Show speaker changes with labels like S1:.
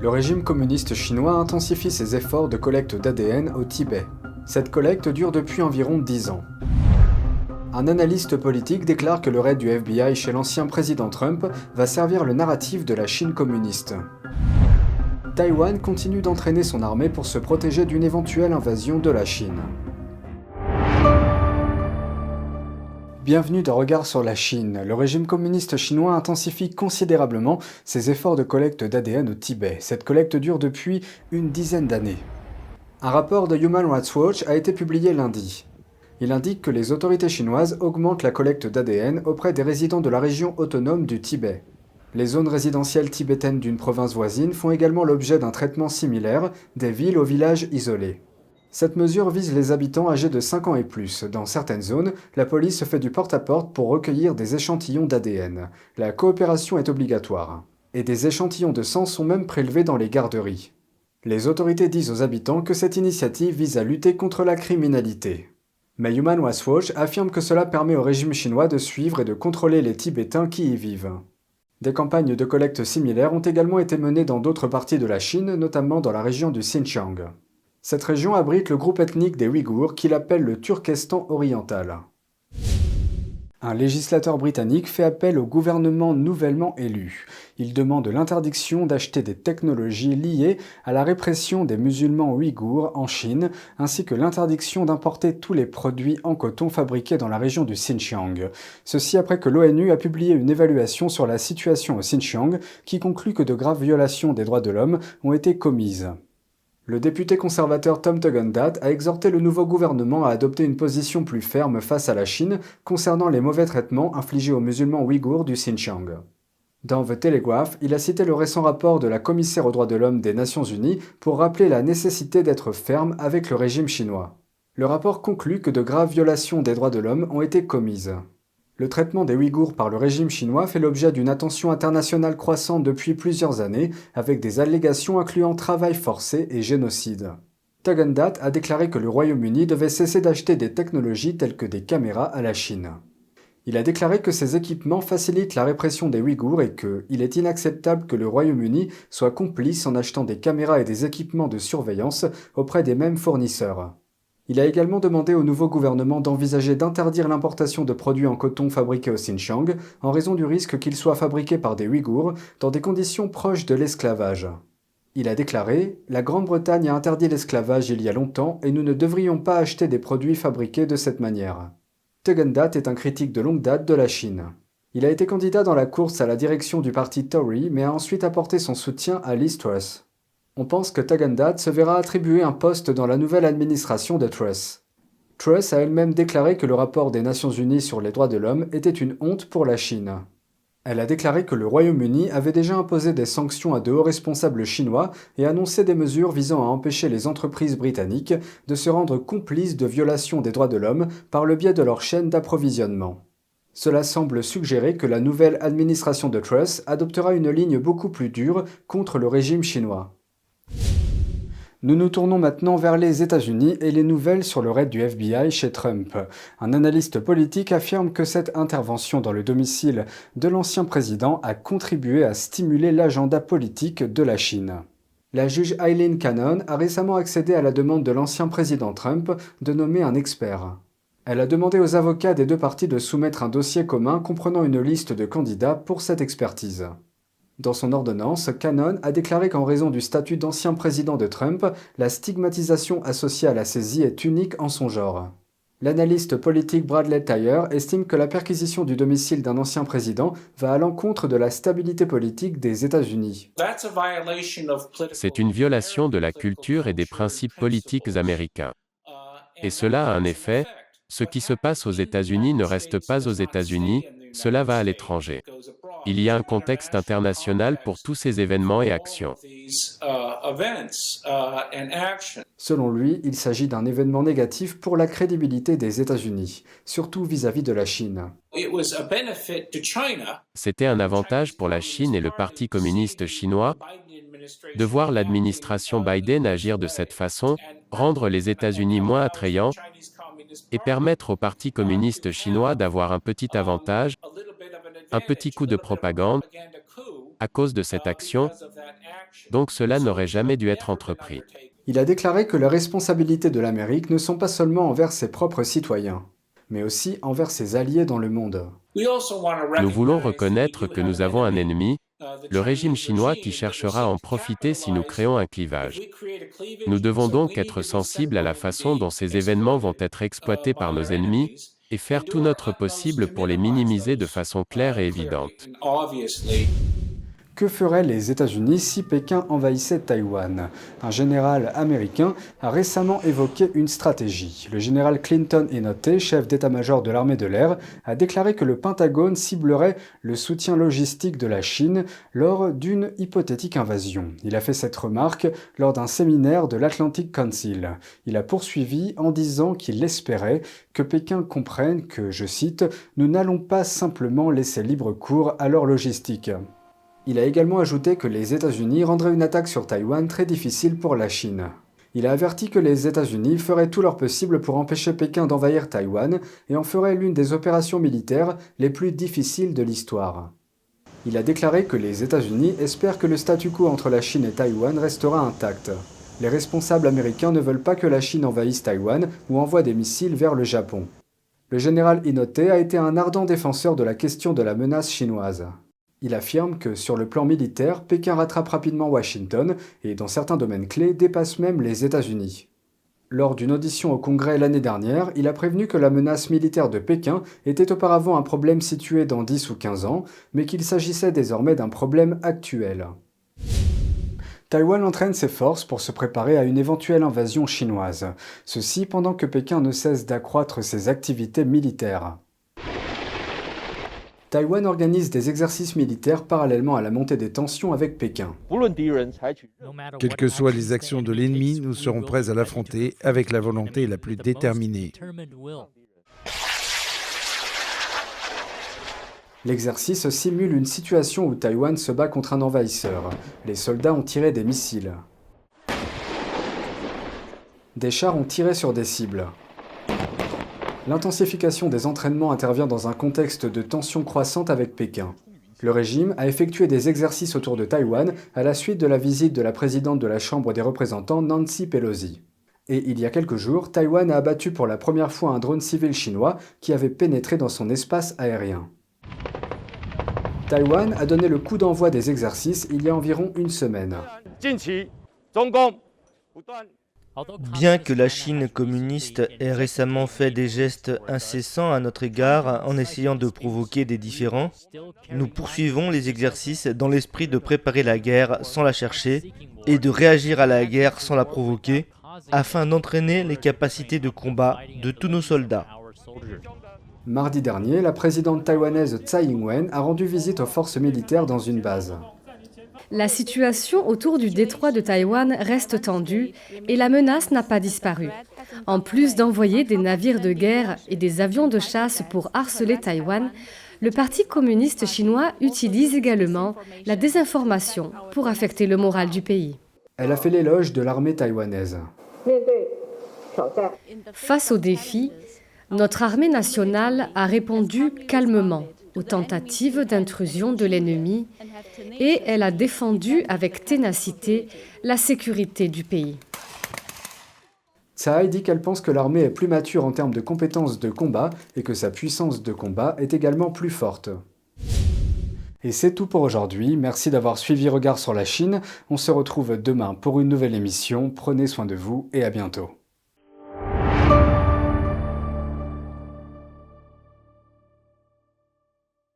S1: Le régime communiste chinois intensifie ses efforts de collecte d'ADN au Tibet. Cette collecte dure depuis environ 10 ans. Un analyste politique déclare que le raid du FBI chez l'ancien président Trump va servir le narratif de la Chine communiste. Taïwan continue d'entraîner son armée pour se protéger d'une éventuelle invasion de la Chine. Bienvenue dans Regard sur la Chine. Le régime communiste chinois intensifie considérablement ses efforts de collecte d'ADN au Tibet. Cette collecte dure depuis une dizaine d'années. Un rapport de Human Rights Watch a été publié lundi. Il indique que les autorités chinoises augmentent la collecte d'ADN auprès des résidents de la région autonome du Tibet. Les zones résidentielles tibétaines d'une province voisine font également l'objet d'un traitement similaire des villes aux villages isolés. Cette mesure vise les habitants âgés de 5 ans et plus. Dans certaines zones, la police fait du porte-à-porte pour recueillir des échantillons d'ADN. La coopération est obligatoire. Et des échantillons de sang sont même prélevés dans les garderies. Les autorités disent aux habitants que cette initiative vise à lutter contre la criminalité. Mais Human Rights Watch affirme que cela permet au régime chinois de suivre et de contrôler les Tibétains qui y vivent. Des campagnes de collecte similaires ont également été menées dans d'autres parties de la Chine, notamment dans la région du Xinjiang. Cette région abrite le groupe ethnique des Ouïghours qu'il appelle le Turkestan oriental. Un législateur britannique fait appel au gouvernement nouvellement élu. Il demande l'interdiction d'acheter des technologies liées à la répression des musulmans ouïghours en Chine, ainsi que l'interdiction d'importer tous les produits en coton fabriqués dans la région du Xinjiang. Ceci après que l'ONU a publié une évaluation sur la situation au Xinjiang qui conclut que de graves violations des droits de l'homme ont été commises. Le député conservateur Tom Tugendhat a exhorté le nouveau gouvernement à adopter une position plus ferme face à la Chine concernant les mauvais traitements infligés aux musulmans ouïghours du Xinjiang. Dans The Telegraph, il a cité le récent rapport de la commissaire aux droits de l'homme des Nations Unies pour rappeler la nécessité d'être ferme avec le régime chinois. Le rapport conclut que de graves violations des droits de l'homme ont été commises. Le traitement des Ouïghours par le régime chinois fait l'objet d'une attention internationale croissante depuis plusieurs années, avec des allégations incluant travail forcé et génocide. Tugendhat a déclaré que le Royaume-Uni devait cesser d'acheter des technologies telles que des caméras à la Chine. Il a déclaré que ces équipements facilitent la répression des Ouïghours et qu'il est inacceptable que le Royaume-Uni soit complice en achetant des caméras et des équipements de surveillance auprès des mêmes fournisseurs. Il a également demandé au nouveau gouvernement d'envisager d'interdire l'importation de produits en coton fabriqués au Xinjiang en raison du risque qu'ils soient fabriqués par des Ouïghours dans des conditions proches de l'esclavage. Il a déclaré « La Grande-Bretagne a interdit l'esclavage il y a longtemps et nous ne devrions pas acheter des produits fabriqués de cette manière. » Tugendhat est un critique de longue date de la Chine. Il a été candidat dans la course à la direction du parti Tory mais a ensuite apporté son soutien à Liz Truss. On pense que Tugendhat se verra attribuer un poste dans la nouvelle administration de Truss. Truss a elle-même déclaré que le rapport des Nations Unies sur les droits de l'homme était une honte pour la Chine. Elle a déclaré que le Royaume-Uni avait déjà imposé des sanctions à de hauts responsables chinois et annoncé des mesures visant à empêcher les entreprises britanniques de se rendre complices de violations des droits de l'homme par le biais de leur chaîne d'approvisionnement. Cela semble suggérer que la nouvelle administration de Truss adoptera une ligne beaucoup plus dure contre le régime chinois. Nous nous tournons maintenant vers les États-Unis et les nouvelles sur le raid du FBI chez Trump. Un analyste politique affirme que cette intervention dans le domicile de l'ancien président a contribué à stimuler l'agenda politique de la Chine. La juge Aileen Cannon a récemment accédé à la demande de l'ancien président Trump de nommer un expert. Elle a demandé aux avocats des deux parties de soumettre un dossier commun comprenant une liste de candidats pour cette expertise. Dans son ordonnance, Cannon a déclaré qu'en raison du statut d'ancien président de Trump, la stigmatisation associée à la saisie est unique en son genre. L'analyste politique Bradley Thayer estime que la perquisition du domicile d'un ancien président va à l'encontre de la stabilité politique des États-Unis.
S2: C'est une violation de la culture et des principes politiques américains. Et cela a un effet. Ce qui se passe aux États-Unis ne reste pas aux États-Unis, cela va à l'étranger. Il y a un contexte international pour tous ces événements et actions.
S1: Selon lui, il s'agit d'un événement négatif pour la crédibilité des États-Unis, surtout vis-à-vis de la Chine.
S2: C'était un avantage pour la Chine et le Parti communiste chinois de voir l'administration Biden agir de cette façon, rendre les États-Unis moins attrayants et permettre au Parti communiste chinois d'avoir un petit avantage, un petit coup de propagande, à cause de cette action, donc cela n'aurait jamais dû être entrepris.
S1: Il a déclaré que les responsabilités de l'Amérique ne sont pas seulement envers ses propres citoyens, mais aussi envers ses alliés dans le monde.
S2: Nous voulons reconnaître que nous avons un ennemi, le régime chinois qui cherchera à en profiter si nous créons un clivage. Nous devons donc être sensibles à la façon dont ces événements vont être exploités par nos ennemis, et faire tout notre possible pour les minimiser de façon claire et évidente.
S1: Que feraient les États-Unis si Pékin envahissait Taïwan? Un général américain a récemment évoqué une stratégie. Le général Clinton Inoue, chef d'état-major de l'armée de l'air, a déclaré que le Pentagone ciblerait le soutien logistique de la Chine lors d'une hypothétique invasion. Il a fait cette remarque lors d'un séminaire de l'Atlantic Council. Il a poursuivi en disant qu'il espérait que Pékin comprenne que, je cite, « Nous n'allons pas simplement laisser libre cours à leur logistique ». Il a également ajouté que les États-Unis rendraient une attaque sur Taïwan très difficile pour la Chine. Il a averti que les États-Unis feraient tout leur possible pour empêcher Pékin d'envahir Taïwan et en feraient l'une des opérations militaires les plus difficiles de l'histoire. Il a déclaré que les États-Unis espèrent que le statu quo entre la Chine et Taïwan restera intact. Les responsables américains ne veulent pas que la Chine envahisse Taïwan ou envoie des missiles vers le Japon. Le général Inoue a été un ardent défenseur de la question de la menace chinoise. Il affirme que, sur le plan militaire, Pékin rattrape rapidement Washington et, dans certains domaines clés, dépasse même les États-Unis. Lors d'une audition au Congrès l'année dernière, il a prévenu que la menace militaire de Pékin était auparavant un problème situé dans 10 ou 15 ans, mais qu'il s'agissait désormais d'un problème actuel. Taïwan entraîne ses forces pour se préparer à une éventuelle invasion chinoise, ceci pendant que Pékin ne cesse d'accroître ses activités militaires. Taïwan organise des exercices militaires parallèlement à la montée des tensions avec Pékin.
S3: Quelles que soient les actions de l'ennemi, nous serons prêts à l'affronter avec la volonté la plus déterminée.
S1: L'exercice simule une situation où Taïwan se bat contre un envahisseur. Les soldats ont tiré des missiles. Des chars ont tiré sur des cibles. L'intensification des entraînements intervient dans un contexte de tension croissante avec Pékin. Le régime a effectué des exercices autour de Taïwan à la suite de la visite de la présidente de la Chambre des représentants Nancy Pelosi. Et il y a quelques jours, Taïwan a abattu pour la première fois un drone civil chinois qui avait pénétré dans son espace aérien. Taïwan a donné le coup d'envoi des exercices il y a environ une semaine.
S4: Bien que la Chine communiste ait récemment fait des gestes incessants à notre égard en essayant de provoquer des différends, nous poursuivons les exercices dans l'esprit de préparer la guerre sans la chercher et de réagir à la guerre sans la provoquer, afin d'entraîner les capacités de combat de tous nos soldats.
S1: Mardi dernier, la présidente taïwanaise Tsai Ing-wen a rendu visite aux forces militaires dans une base.
S5: La situation autour du détroit de Taïwan reste tendue et la menace n'a pas disparu. En plus d'envoyer des navires de guerre et des avions de chasse pour harceler Taïwan, le Parti communiste chinois utilise également la désinformation pour affecter le moral du pays.
S1: Elle a fait l'éloge de l'armée taïwanaise.
S5: Face aux défis, notre armée nationale a répondu calmement aux tentatives d'intrusion de l'ennemi et elle a défendu avec ténacité la sécurité du pays.
S1: Tsai dit qu'elle pense que l'armée est plus mature en termes de compétences de combat et que sa puissance de combat est également plus forte. Et c'est tout pour aujourd'hui, merci d'avoir suivi Regard sur la Chine. On se retrouve demain pour une nouvelle émission, prenez soin de vous et à bientôt.